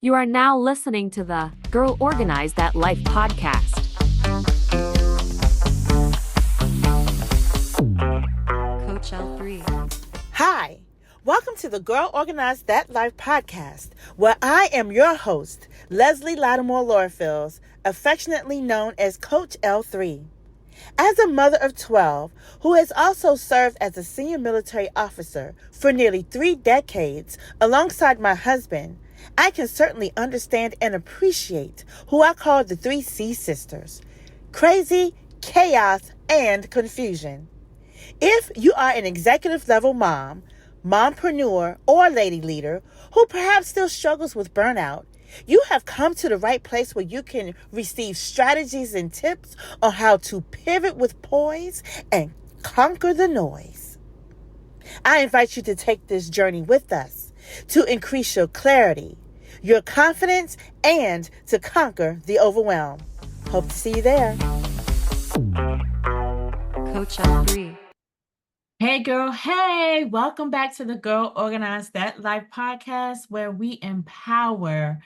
You are now listening to the Girl Organize That Life podcast. Coach L3. Hi, welcome to the Girl Organize That Life podcast, where I am your host, Leslie Latimore-Lorfils, affectionately known as Coach L3. As a mother of 12, who has also served as a senior military officer for nearly 3 decades alongside my husband, I can certainly understand and appreciate who I call the 3C sisters: crazy, chaos, and confusion. If you are an executive level mom, mompreneur, or lady leader who perhaps still struggles with burnout, you have come to the right place where you can receive strategies and tips on how to pivot with poise and conquer the noise. I invite you to take this journey with us to increase your clarity, your confidence, and to conquer the overwhelm. Hope to see you there. Coach L3. Hey girl, hey, welcome back to the Girl Organize That Life podcast, where we empower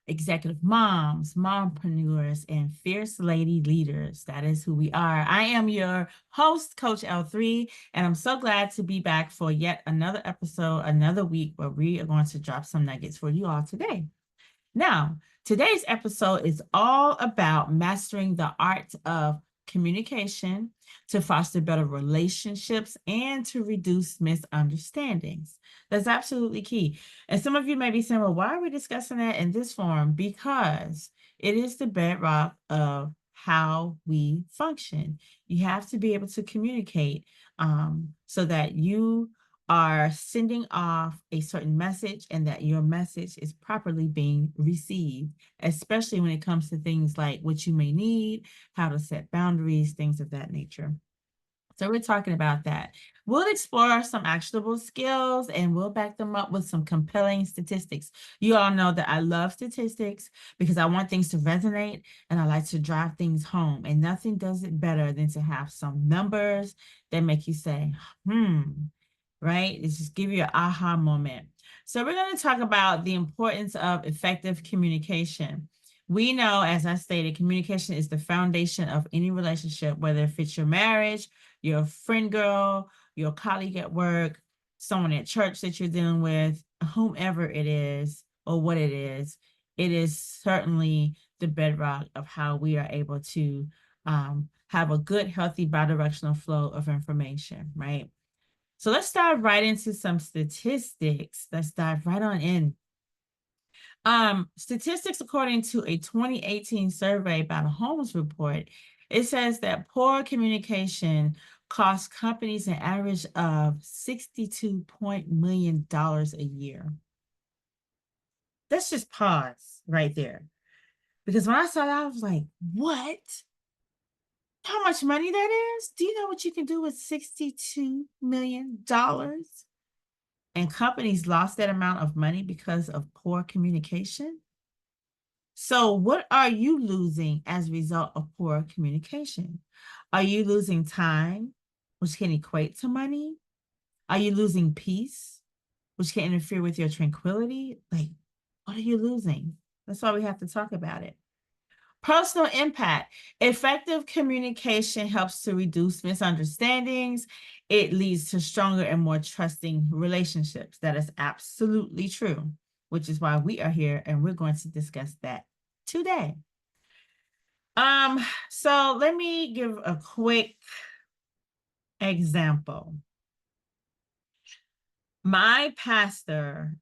executive moms, mompreneurs, and fierce lady leaders. That is who we are. I am your host, Coach L3, and I'm so glad to be back for yet another episode, another week where we are going to drop some nuggets for you all today. Now, today's episode is all about mastering the art of communication to foster better relationships and to reduce misunderstandings. That's absolutely key. And some of you may be saying, well, why are we discussing that in this form? Because it is the bedrock of how we function. You have to be able to communicate so that you are sending off a certain message and that your message is properly being received, especially when it comes to things like what you may need, how to set boundaries, things of that nature. So we're talking about that. We'll explore some actionable skills and we'll back them up with some compelling statistics. You all know that I love statistics because I want things to resonate and I like to drive things home. And nothing does it better than to have some numbers that make you say, right? It's just give you an aha moment. So we're going to talk about the importance of effective communication. We know, as I stated, communication is the foundation of any relationship, whether if it's your marriage, your friend girl, your colleague at work, someone at church that you're dealing with, whomever it is or what it is certainly the bedrock of how we are able to have a good, healthy, bidirectional flow of information, right? So let's dive right into some statistics. Let's dive right on in. Statistics according to a 2018 survey by the Holmes Report, it says that poor communication costs companies an average of $62 million a year. Let's just pause right there. Because when I saw that, I was like, what? How much money that is? Do you know what you can do with $62 million? And companies lost that amount of money because of poor communication. So what are you losing as a result of poor communication? Are you losing time, which can equate to money? Are you losing peace, which can interfere with your tranquility? Like, what are you losing? That's why we have to talk about it. Personal impact. Effective communication helps to reduce misunderstandings. It leads to stronger and more trusting relationships. That is absolutely true, which is why we are here and we're going to discuss that today. So let me give a quick example. My pastor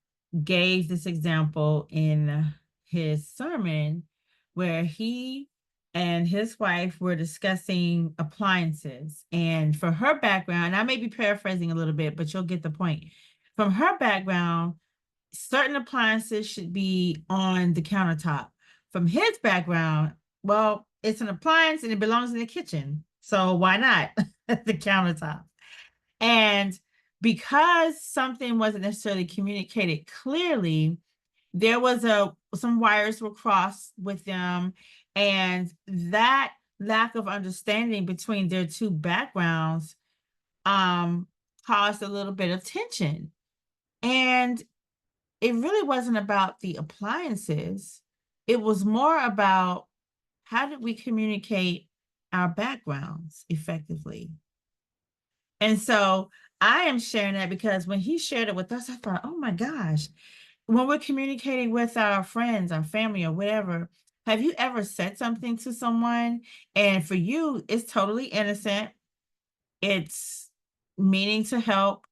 gave this example in his sermon where he and his wife were discussing appliances. And for her background, I may be paraphrasing a little bit, but you'll get the point. From her background, certain appliances should be on the countertop. From his background, well, it's an appliance and it belongs in the kitchen. So why not the countertop? And because something wasn't necessarily communicated clearly, there was some wires were crossed with them, and that lack of understanding between their two backgrounds caused a little bit of tension. And it really wasn't about the appliances. It was more about how did we communicate our backgrounds effectively. And so I am sharing that because when he shared it with us, I thought, oh my gosh, when we're communicating with our friends, our family, or whatever, have you ever said something to someone and for you, it's totally innocent? It's meaning to help,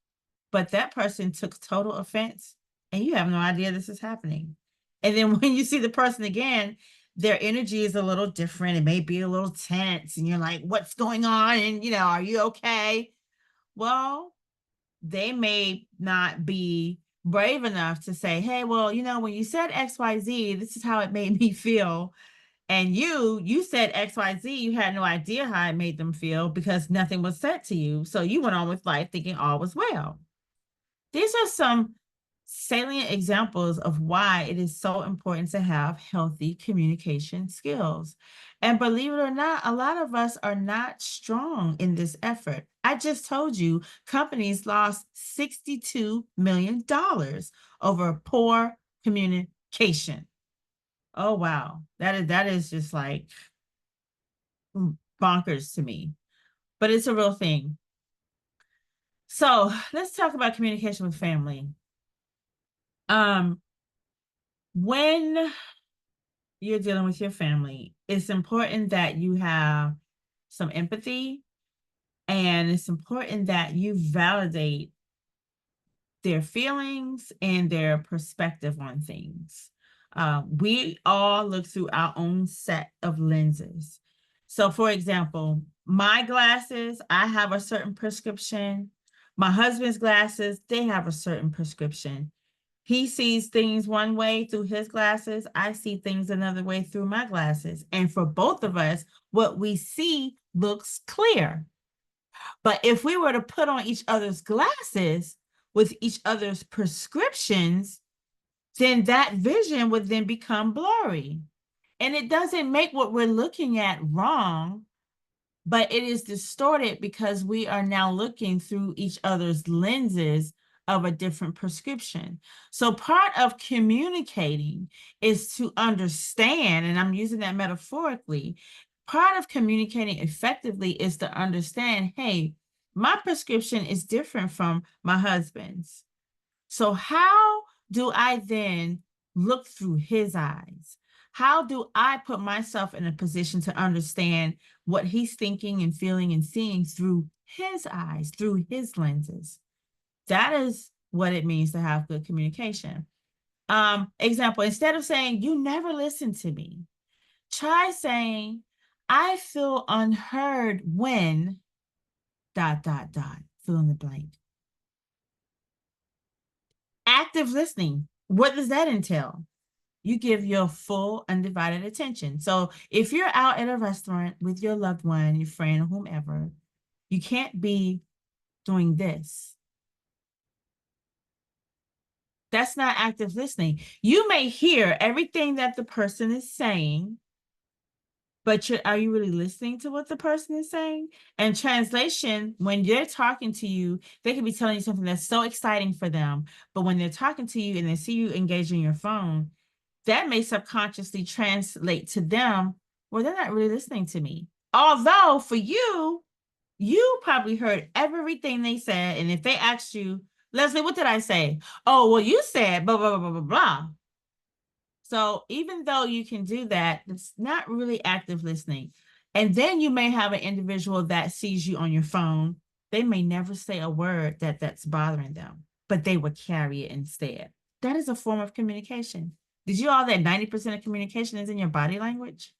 but that person took total offense and you have no idea this is happening. And then when you see the person again, their energy is a little different. It may be a little tense and you're like, what's going on? And, are you okay? Well, they may not be brave enough to say, hey, well, when you said XYZ, this is how it made me feel. And you said XYZ, you had no idea how it made them feel because nothing was said to you. So you went on with life thinking all was well. These are some salient examples of why it is so important to have healthy communication skills. And believe it or not, a lot of us are not strong in this effort. I just told you companies lost $62 million over poor communication. Oh, wow. That is just like bonkers to me, but it's a real thing. So let's talk about communication with family. When you're dealing with your family, it's important that you have some empathy, and it's important that you validate their feelings and their perspective on things. We all look through our own set of lenses. So, for example, my glasses, I have a certain prescription. My husband's glasses, they have a certain prescription. He sees things one way through his glasses. I see things another way through my glasses. And for both of us, what we see looks clear. But if we were to put on each other's glasses with each other's prescriptions, then that vision would then become blurry. And it doesn't make what we're looking at wrong, but it is distorted because we are now looking through each other's lenses of a different prescription. So part of communicating is to understand, and I'm using that metaphorically, part of communicating effectively is to understand, hey, my prescription is different from my husband's. So how do I then look through his eyes? How do I put myself in a position to understand what he's thinking and feeling and seeing through his eyes, through his lenses? That is what it means to have good communication. Example, instead of saying, you never listen to me, try saying, I feel unheard when ... fill in the blank. Active listening. What does that entail? You give your full undivided attention. So if you're out at a restaurant with your loved one, your friend, or whomever, you can't be doing this. That's not active listening. You may hear everything that the person is saying, but are you really listening to what the person is saying? And translation, when they're talking to you, they can be telling you something that's so exciting for them. But when they're talking to you and they see you engaging your phone, that may subconsciously translate to them, well, they're not really listening to me. Although for you, you probably heard everything they said. And if they asked you, Leslie, what did I say? Oh, well, you said blah, blah, blah, blah, blah, blah. So even though you can do that, it's not really active listening. And then you may have an individual that sees you on your phone. They may never say a word that's bothering them, but they would carry it instead. That is a form of communication. Did you all that 90% of communication is in your body language?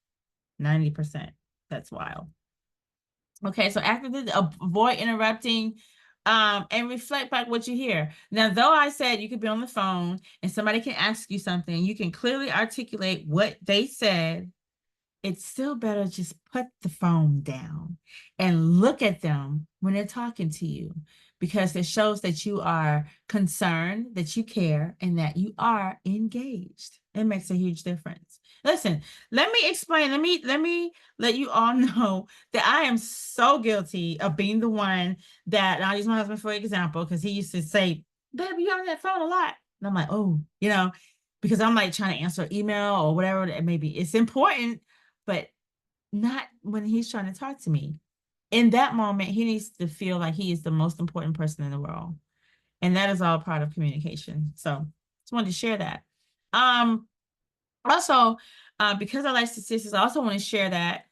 90%. That's wild. Okay, so after this, avoid interrupting and reflect back what you hear. Now, though I said you could be on the phone and somebody can ask you something, you can clearly articulate what they said, it's still better just put the phone down and look at them when they're talking to you, because it shows that you are concerned, that you care, and that you are engaged. It makes a huge difference. Listen, let me explain. Let me let you all know that I am so guilty of being the one that, I'll use my husband for example, because he used to say, baby, you're on that phone a lot. And I'm like, oh, because I'm like trying to answer email or whatever it may be. It's important, but not when he's trying to talk to me. In that moment, he needs to feel like he is the most important person in the world. And that is all part of communication. So just wanted to share that. Also, because I like statistics, I also want to share that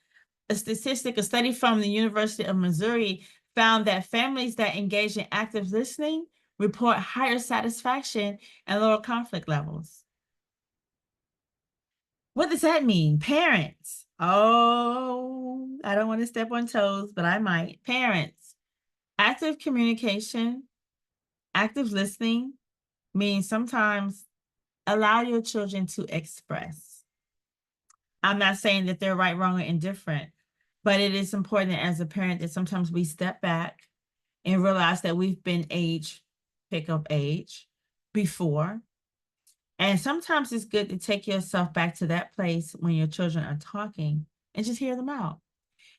a study from the University of Missouri found that families that engage in active listening report higher satisfaction and lower conflict levels. What does that mean? Parents. Oh, I don't want to step on toes, but I might. Parents, active communication, active listening means sometimes allow your children to express. I'm not saying that they're right, wrong, or indifferent, but it is important as a parent that sometimes we step back and realize that we've been pick-up age before. And sometimes it's good to take yourself back to that place when your children are talking and just hear them out.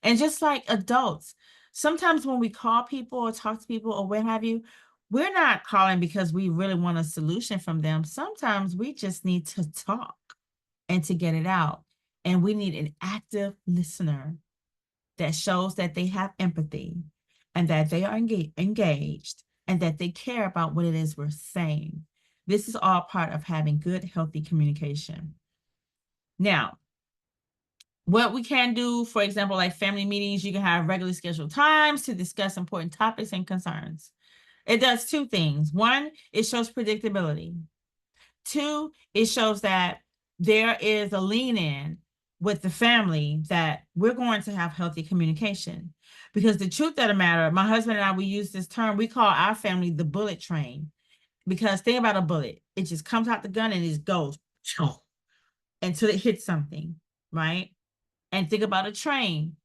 And just like adults, sometimes when we call people or talk to people or what have you, we're not calling because we really want a solution from them. Sometimes we just need to talk and to get it out. And we need an active listener that shows that they have empathy and that they are engaged and that they care about what it is we're saying. This is all part of having good, healthy communication. Now, what we can do, for example, like family meetings, you can have regularly scheduled times to discuss important topics and concerns. It does two things. One, it shows predictability. Two, it shows that there is a lean in with the family that we're going to have healthy communication. Because the truth of the matter, my husband and I, we use this term, we call our family the bullet train. Because think about a bullet. It just comes out the gun and it just goes until it hits something, right? And think about a train.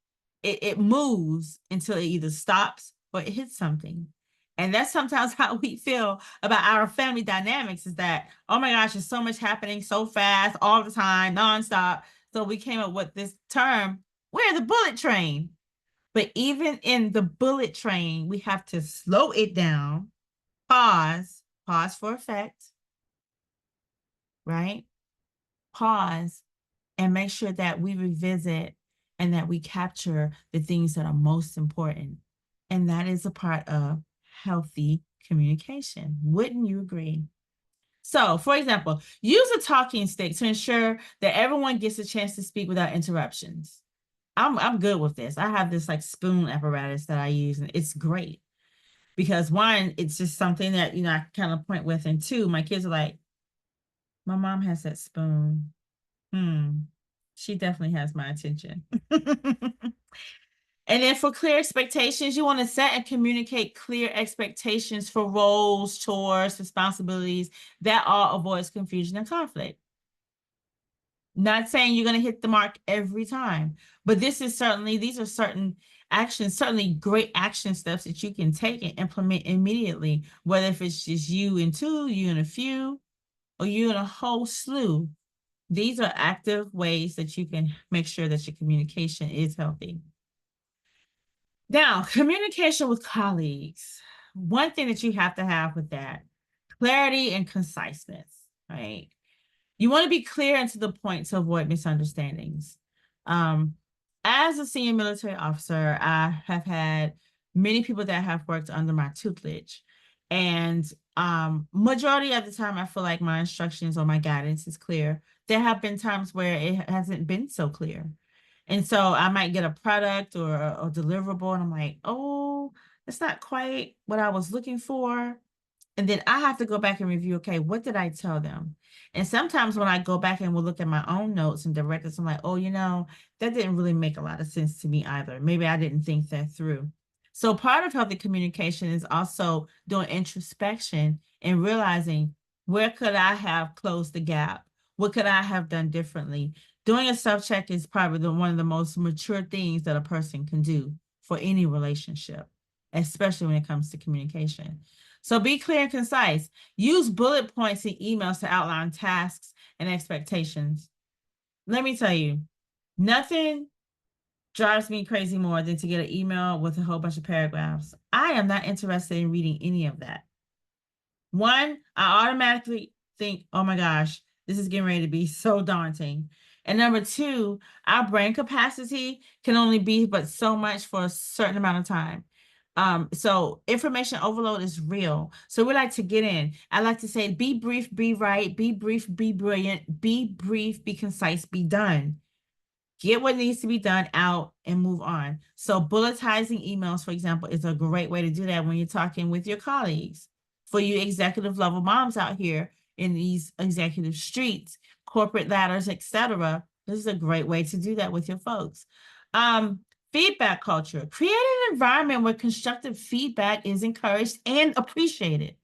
It moves until it either stops or it hits something. And that's sometimes how we feel about our family dynamics is that, oh my gosh, there's so much happening so fast, all the time, nonstop. So we came up with this term, we're the bullet train. But even in the bullet train, we have to slow it down, pause for effect, right? Pause and make sure that we revisit and that we capture the things that are most important. And that is a part of healthy communication. Wouldn't you agree? So, for example, use a talking stick to ensure that everyone gets a chance to speak without interruptions. I'm good with this. I have this like spoon apparatus that I use, and it's great because one, it's just something that, I kind of point with, and two, my kids are like, my mom has that spoon. She definitely has my attention. And then for clear expectations, you want to set and communicate clear expectations for roles, chores, responsibilities. That all avoids confusion and conflict. Not saying you're going to hit the mark every time, but these are certain actions, certainly great action steps that you can take and implement immediately, whether if it's just you and two, you and a few, or you and a whole slew. These are active ways that you can make sure that your communication is healthy. Now, communication with colleagues. One thing that you have to have with that, clarity and conciseness, right? You want to be clear and to the point to avoid misunderstandings. As a senior military officer, I have had many people that have worked under my tutelage. And majority of the time, I feel like my instructions or my guidance is clear. There have been times where it hasn't been so clear. And so I might get a product or a deliverable, and I'm like, oh, that's not quite what I was looking for. And then I have to go back and review, okay, what did I tell them? And sometimes when I go back and will look at my own notes and directives, I'm like, oh, that didn't really make a lot of sense to me either. Maybe I didn't think that through. So part of healthy communication is also doing introspection and realizing, where could I have closed the gap? What could I have done differently? Doing a self-check is probably one of the most mature things that a person can do for any relationship, especially when it comes to communication. So be clear and concise. Use bullet points in emails to outline tasks and expectations. Let me tell you, nothing drives me crazy more than to get an email with a whole bunch of paragraphs. I am not interested in reading any of that. One, I automatically think, oh my gosh, this is getting ready to be so daunting. And number two, our brain capacity can only be but so much for a certain amount of time. So information overload is real. So we like to get in. I like to say, be brief, be right, be brief, be brilliant, be brief, be concise, be done. Get what needs to be done out and move on. So bulletizing emails, for example, is a great way to do that when you're talking with your colleagues. For you executive level moms out here in these executive streets, corporate ladders, etc., this is a great way to do that with your folks. Feedback culture. Create an environment where constructive feedback is encouraged and appreciated.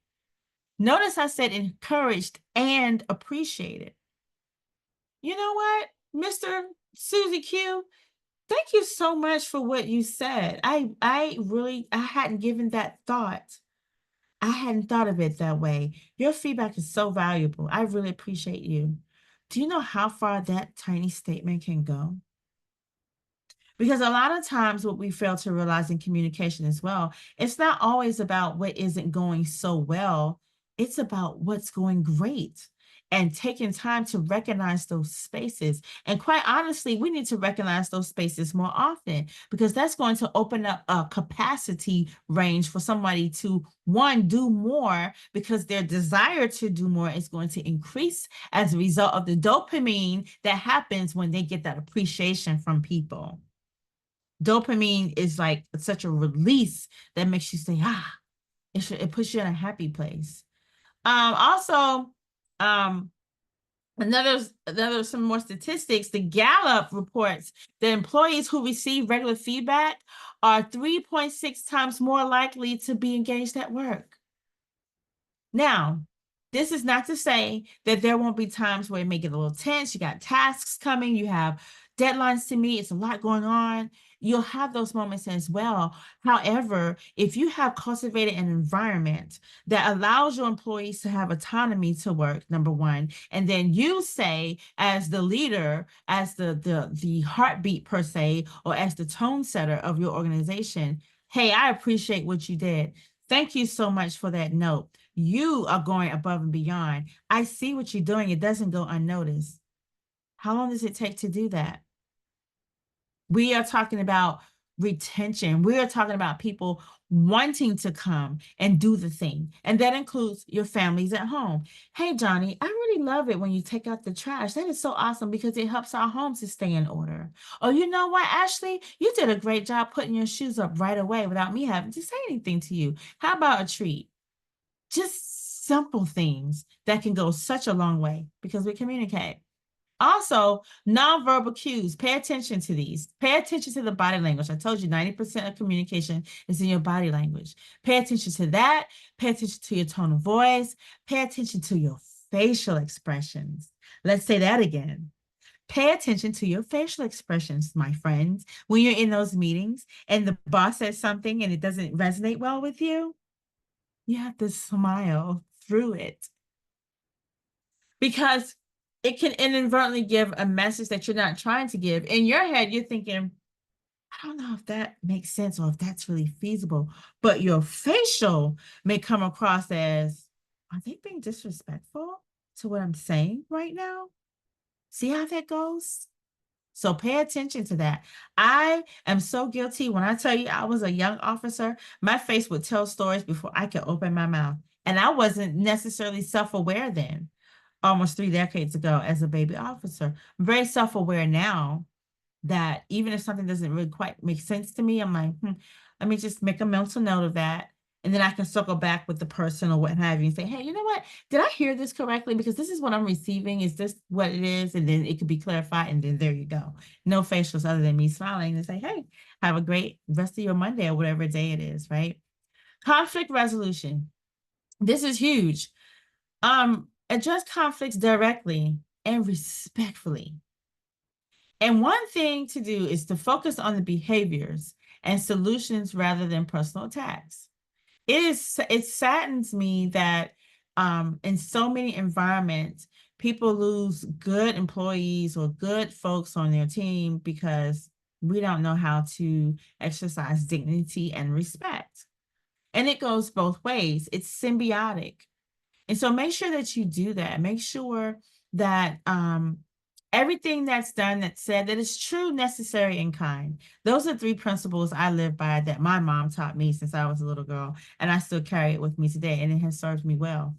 Notice I said encouraged and appreciated. You know what, Mr. Susie Q, thank you so much for what you said. I hadn't given that thought. I hadn't thought of it that way. Your feedback is so valuable. I really appreciate you. Do you know how far that tiny statement can go? Because a lot of times what we fail to realize in communication as well, it's not always about what isn't going so well. It's about what's going great and taking time to recognize those spaces. And quite honestly, we need to recognize those spaces more often because that's going to open up a capacity range for somebody to, one, do more because their desire to do more is going to increase as a result of the dopamine that happens when they get that appreciation from people. Dopamine is like such a release that makes you say, it puts you in a happy place. Also, another some more statistics. The Gallup reports that employees who receive regular feedback are 3.6 times more likely to be engaged at work. Now, this is not to say that there won't be times where it may get a little tense. You got tasks coming, you have deadlines to meet, it's a lot going on. You'll have those moments as well. However, if you have cultivated an environment that allows your employees to have autonomy to work, number one, and then you say as the leader, as the heartbeat per se, or as the tone setter of your organization, hey, I appreciate what you did. Thank you so much for that note. You are going above and beyond. I see what you're doing. It doesn't go unnoticed. How long does it take to do that? We are talking about retention. We are talking about people wanting to come and do the thing. And that includes your families at home. Hey, Johnny, I really love it when you take out the trash. That is so awesome because it helps our homes to stay in order. Or you know what, Ashley, you did a great job putting your shoes up right away without me having to say anything to you. How about a treat? Just simple things that can go such a long way because we communicate. Also, nonverbal cues. Pay attention to these. Pay attention to the body language. I told you 90% of communication is in your body language. Pay attention to that. Pay attention to your tone of voice. Pay attention to your facial expressions. Let's say that again. Pay attention to your facial expressions, my friends. When you're in those meetings and the boss says something and it doesn't resonate well with you, you have to smile through it. Because it can inadvertently give a message that you're not trying to give. In your head, you're thinking, I don't know if that makes sense or if that's really feasible. But your facial may come across as, are they being disrespectful to what I'm saying right now? See how that goes? So pay attention to that. I am so guilty. When I tell you I was a young officer, my face would tell stories before I could open my mouth. And I wasn't necessarily self-aware then. Almost 3 decades ago as a baby officer. I'm very self-aware now that even if something doesn't really quite make sense to me, I'm like, let me just make a mental note of that. And then I can circle back with the person or what have you and say, hey, you know what? Did I hear this correctly? Because this is what I'm receiving. Is this what it is? And then it could be clarified. And then there you go. No facials other than me smiling and say, hey, have a great rest of your Monday or whatever day it is, right? Conflict resolution. This is huge. Address conflicts directly and respectfully. And one thing to do is to focus on the behaviors and solutions rather than personal attacks. It saddens me that in so many environments, people lose good employees or good folks on their team because we don't know how to exercise dignity and respect. And it goes both ways. It's symbiotic. And so make sure that you do that. Make sure that everything that's done, that's said, that is true, necessary, and kind. Those are 3 principles I live by that my mom taught me since I was a little girl, and I still carry it with me today, and it has served me well.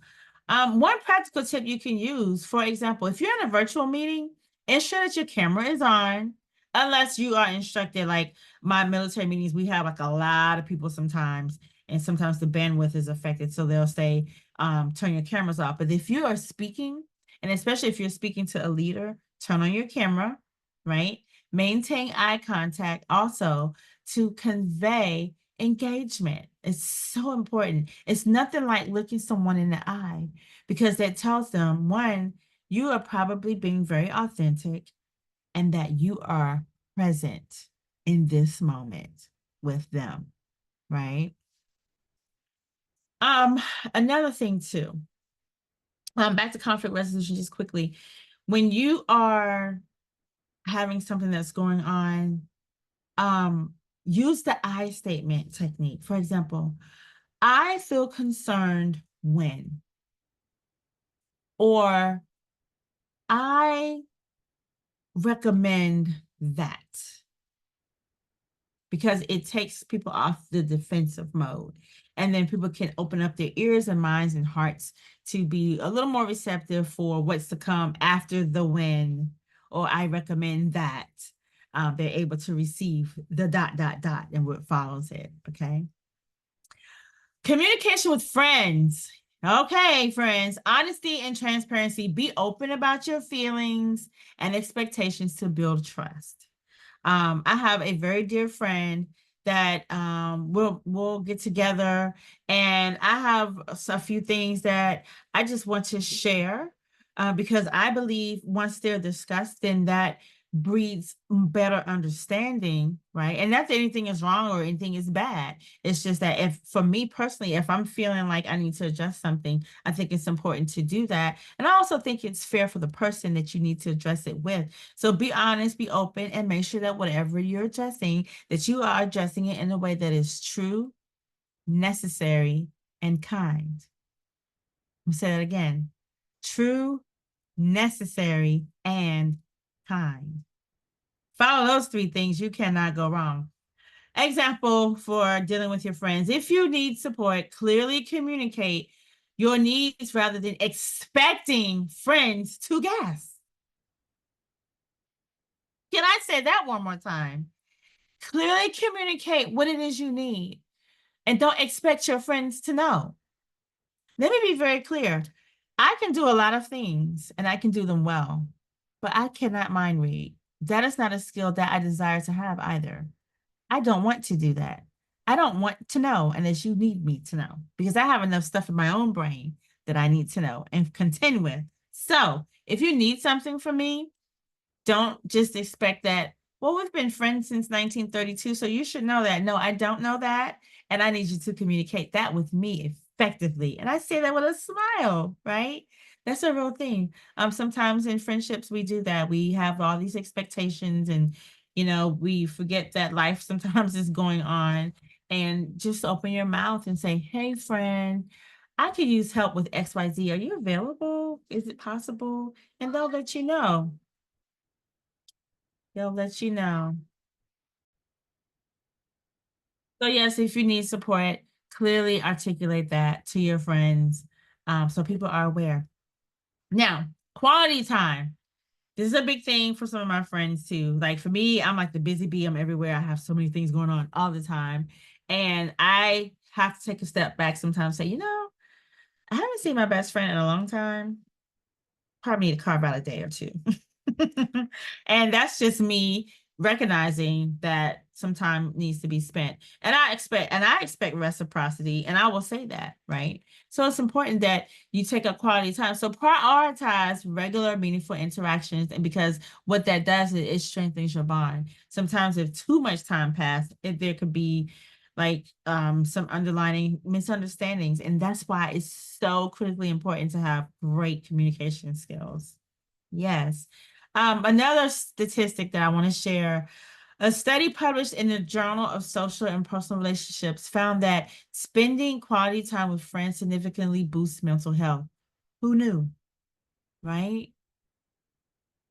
One practical tip you can use, for example, if you're in a virtual meeting, ensure that your camera is on, unless you are instructed. Like my military meetings, we have like a lot of people sometimes, and sometimes the bandwidth is affected. So they'll say, turn your cameras off. But if you are speaking, and especially if you're speaking to a leader, turn on your camera, right? Maintain eye contact also to convey engagement. It's so important. It's nothing like looking someone in the eye, because that tells them, one, you are probably being very authentic and that you are present in this moment with them, right? Another thing too, back to conflict resolution just quickly. When you are having something that's going on, use the I statement technique. For example, I feel concerned when, or I recommend that, because it takes people off the defensive mode. And then people can open up their ears and minds and hearts to be a little more receptive for what's to come after the when, or I recommend that. They're able to receive the ... and what follows it, okay? Communication with friends. Okay, friends, honesty and transparency. Be open about your feelings and expectations to build trust. I have a very dear friend that we'll get together, and I have a few things that I just want to share, because I believe once they're discussed, then that breeds better understanding, right? And not that anything is wrong or anything is bad. It's just that, if for me personally, if I'm feeling like I need to adjust something, I think it's important to do that. And I also think it's fair for the person that you need to address it with. So be honest, be open, and make sure that whatever you're addressing, that you are addressing it in a way that is true, necessary, and kind. I'll say that again. True, necessary, and kind. Follow those 3 things, you cannot go wrong. Example for dealing with your friends. If you need support, clearly communicate your needs rather than expecting friends to guess. Can I say that one more time? Clearly communicate what it is you need, and don't expect your friends to know. Let me be very clear. I can do a lot of things, and I can do them well, but I cannot mind read. That is not a skill that I desire to have either. I don't want to do that. I don't want to know unless you need me to know, because I have enough stuff in my own brain that I need to know and contend with. So if you need something from me, don't just expect that, well, we've been friends since 1932, so you should know that. No, I don't know that, and I need you to communicate that with me effectively. And I say that with a smile, right? That's a real thing. Sometimes in friendships, we do that. We have all these expectations, and, we forget that life sometimes is going on. And just open your mouth and say, hey, friend, I could use help with XYZ. Are you available? Is it possible? And they'll let you know. They'll let you know. So yes, if you need support, clearly articulate that to your friends, so people are aware. Now, quality time. This is a big thing for some of my friends too. Like for me, I'm like the busy bee. I'm everywhere. I have so many things going on all the time. And I have to take a step back sometimes, say, I haven't seen my best friend in a long time. Probably need to carve out a day or two. And that's just me recognizing that some time needs to be spent. And I expect reciprocity, and I will say that, right? So it's important that you take up quality time. So prioritize regular, meaningful interactions, and because what that does is it strengthens your bond. Sometimes if too much time passed, there could be like some underlying misunderstandings, and that's why it's so critically important to have great communication skills. Yes. Another statistic that I want to share, a study published in the Journal of Social and Personal Relationships found that spending quality time with friends significantly boosts mental health. Who knew? Right?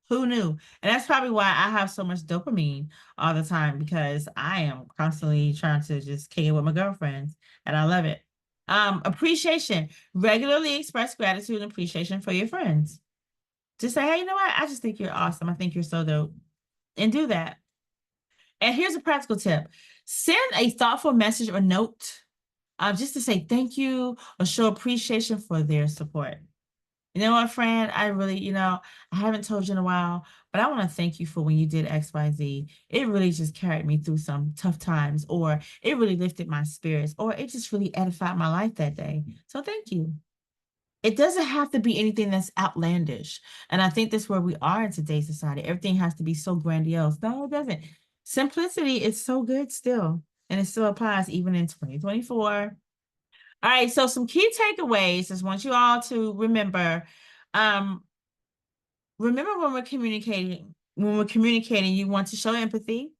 Who knew? And that's probably why I have so much dopamine all the time, because I am constantly trying to just kick it with my girlfriends, and I love it. Appreciation. Regularly express gratitude and appreciation for your friends. Just say, hey, you know what? I just think you're awesome. I think you're so dope. And do that. And here's a practical tip. Send a thoughtful message or note just to say thank you or show appreciation for their support. You know what, friend? I really, I haven't told you in a while, but I want to thank you for when you did XYZ. It really just carried me through some tough times, or it really lifted my spirits, or it just really edified my life that day. So thank you. It doesn't have to be anything that's outlandish. And I think that's where we are in today's society. Everything has to be so grandiose. No, it doesn't. Simplicity is so good still, and it still applies even in 2024. All right, so some key takeaways is want you all to remember. Remember when we're communicating, you want to show empathy,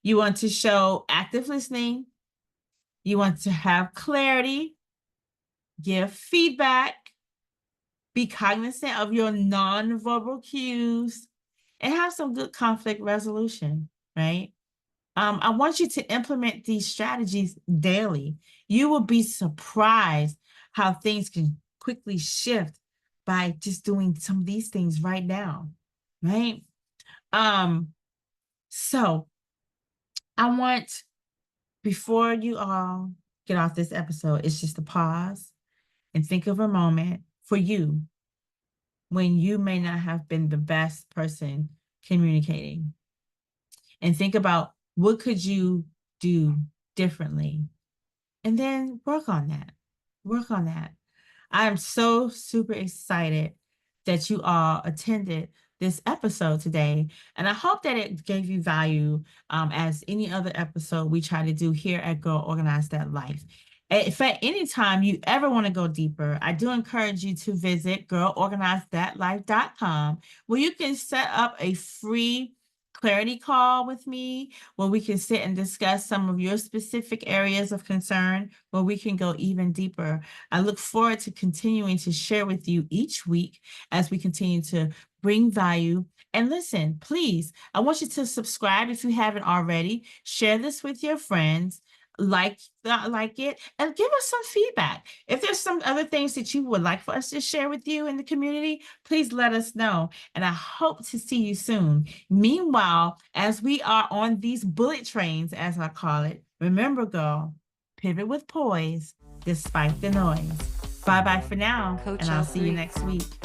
you want to show active listening, you want to have clarity, give feedback, be cognizant of your nonverbal cues, and have some good conflict resolution, right? I want you to implement these strategies daily. You will be surprised how things can quickly shift by just doing some of these things right now, right? So I want, before you all get off this episode, it's just a pause and think of a moment for you when you may not have been the best person communicating, and think about what could you do differently, and then work on that. Work on that. I am so super excited that you all attended this episode today, and I hope that it gave you value, as any other episode we try to do here at Girl Organize That Life. If at any time you ever want to go deeper, I do encourage you to visit girlorganizethatlife.com, where you can set up a free clarity call with me, where we can sit and discuss some of your specific areas of concern, where we can go even deeper. I look forward to continuing to share with you each week as we continue to bring value. And listen, please, I want you to subscribe if you haven't already. Share this with your friends. Like it, and give us some feedback. If there's some other things that you would like for us to share with you in the community, please let us know. And I hope to see you soon. Meanwhile, as we are on these bullet trains, as I call it, remember, girl, pivot with poise despite the noise. Bye-bye for now, Coach and I'll see you L3. next week.